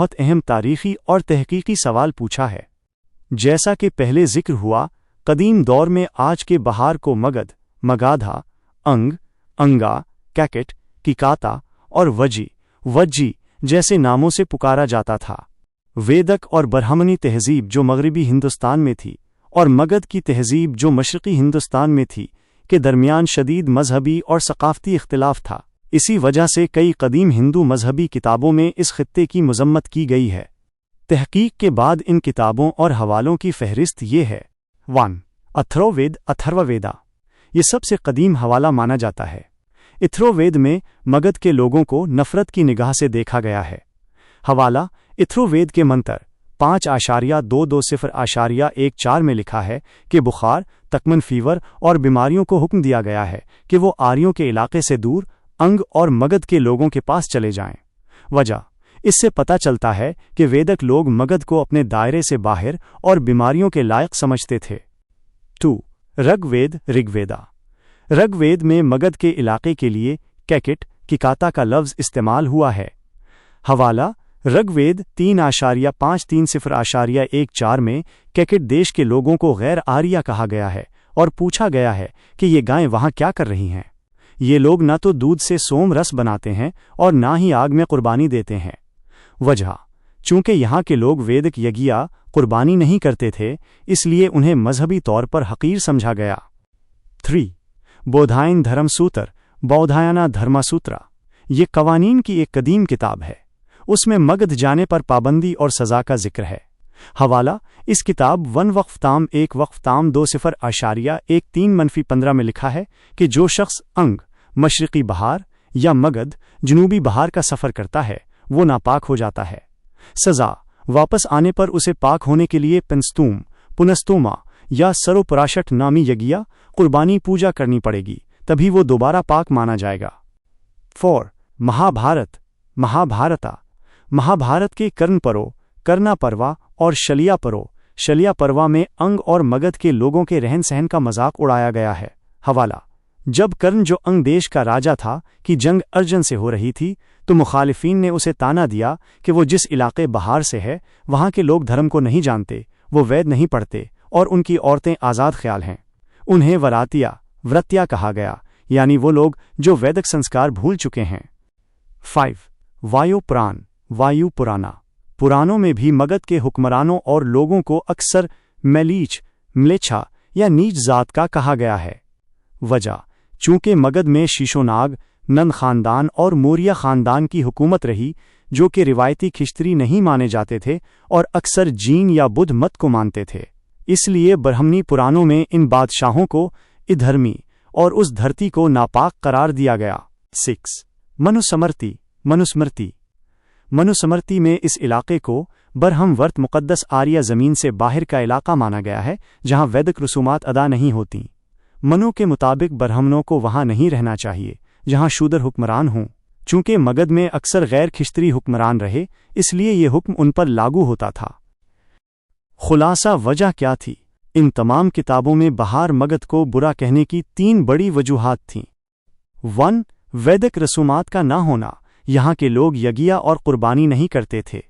بہت اہم تاریخی اور تحقیقی سوال پوچھا ہے۔ جیسا کہ پہلے ذکر ہوا، قدیم دور میں آج کے بہار کو مگدھ، مگادھا، انگ، انگا، کیکٹ، کیکاتا اور وجی جیسے ناموں سے پکارا جاتا تھا۔ ویدک اور برہمنی تہذیب جو مغربی ہندوستان میں تھی اور مگدھ کی تہذیب جو مشرقی ہندوستان میں تھی کے درمیان شدید مذہبی اور ثقافتی اختلاف تھا۔ اسی وجہ سے کئی قدیم ہندو مذہبی کتابوں میں اس خطے کی مذمت کی گئی ہے۔ تحقیق کے بعد ان کتابوں اور حوالوں کی فہرست یہ ہے: 1. اتھرووید اتھروویدا، یہ سب سے قدیم حوالہ مانا جاتا ہے۔ اتھرووید میں مگدھ کے لوگوں کو نفرت کی نگاہ سے دیکھا گیا ہے۔ حوالہ: اتھرووید کے منتر 5.220.14 میں لکھا ہے کہ بخار، تکمن فیور اور بیماریوں کو حکم دیا گیا ہے کہ وہ آریوں کے علاقے سے دور انگ اور مگدھ کے لوگوں کے پاس چلے جائیں۔ وجہ: اس سے پتہ چلتا ہے کہ ویدک لوگ مگدھ کو اپنے دائرے سے باہر اور بیماریوں کے لائق سمجھتے تھے۔ 2. رگ وید رگویدا، رگ وید میں مگدھ کے علاقے کے لیے کیکٹ، کیکاتا کا لفظ استعمال ہوا ہے۔ حوالہ: رگ وید 3.530.14 میں کیکٹ دیش کے لوگوں کو غیر آریہ کہا گیا ہے اور پوچھا گیا ہے کہ یہ گائیں وہاں کیا کر رہی ہیں۔ یہ لوگ نہ تو دودھ سے سوم رس بناتے ہیں اور نہ ہی آگ میں قربانی دیتے ہیں۔ وجہ: چونکہ یہاں کے لوگ ویدک یگیا قربانی نہیں کرتے تھے، اس لیے انہیں مذہبی طور پر حقیر سمجھا گیا۔ 3. بودھائن دھرم سوتر بودھایانا دھرما سوترا، یہ قوانین کی ایک قدیم کتاب ہے۔ اس میں مگدھ جانے پر پابندی اور سزا کا ذکر ہے۔ حوالہ: اس کتاب 1-1-20.13 میں لکھا ہے کہ جو شخص انگ، مشرقی بہار یا مگدھ، جنوبی بہار کا سفر کرتا ہے وہ ناپاک ہو جاتا ہے۔ سزا: واپس آنے پر اسے پاک ہونے کے لیے پنستوما یا سرو پراشٹ نامی یگیا قربانی پوجا کرنی پڑے گی، تبھی وہ دوبارہ پاک مانا جائے گا۔ 4. مہابھارتا، مہابھارت کے کرنا پروا اور شلیا پروا میں انگ اور مگدھ کے لوگوں کے رہن سہن کا مذاق اڑایا گیا ہے۔ حوالہ: جب کرن جو انگ دیش کا راجا تھا کی جنگ ارجن سے ہو رہی تھی تو مخالفین نے اسے تانا دیا کہ وہ جس علاقے بہار سے ہے وہاں کے لوگ دھرم کو نہیں جانتے، وہ وید نہیں پڑھتے اور ان کی عورتیں آزاد خیال ہیں۔ انہیں ورتیا کہا گیا، یعنی وہ لوگ جو ویدک سنسکار بھول چکے ہیں۔ 5. وایو پرانا، پرانوں میں بھی مگدھ کے حکمرانوں اور لوگوں کو اکثر ملیچھا یا نیچ ذات کا کہا گیا ہے۔ وجہ: چونکہ مگدھ میں شیشوناگ، نند خاندان اور موریہ خاندان کی حکومت رہی جو کہ روایتی کھشتری نہیں مانے جاتے تھے اور اکثر جین یا بدھ مت کو مانتے تھے، اس لیے برہمنی پرانوں میں ان بادشاہوں کو ادھرمی اور اس دھرتی کو ناپاک قرار دیا گیا۔ 6. منوسمرتی میں اس علاقے کو برہم ورت مقدس آریہ زمین سے باہر کا علاقہ مانا گیا ہے جہاں ویدک رسومات ادا نہیں ہوتی۔ منو کے مطابق برہمنوں کو وہاں نہیں رہنا چاہیے جہاں شودر حکمران ہوں۔ چونکہ مگدھ میں اکثر غیر کھشتری حکمران رہے اس لیے یہ حکم ان پر لاگو ہوتا تھا۔ خلاصہ وجہ کیا تھی؟ ان تمام کتابوں میں بہار مگدھ کو برا کہنے کی 3 بڑی وجوہات تھیں۔ 1. ویدک رسومات کا نہ ہونا، یہاں کے لوگ یگیا اور قربانی نہیں کرتے تھے۔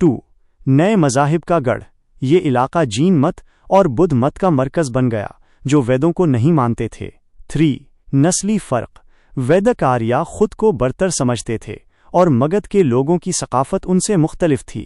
2. نئے مذاہب کا گڑھ، یہ علاقہ جین مت اور بدھ مت کا مرکز بن گیا جو ویدوں کو نہیں مانتے تھے۔ 3. نسلی فرق، ویدک آریہ خود کو برتر سمجھتے تھے اور مگدھ کے لوگوں کی ثقافت ان سے مختلف تھی۔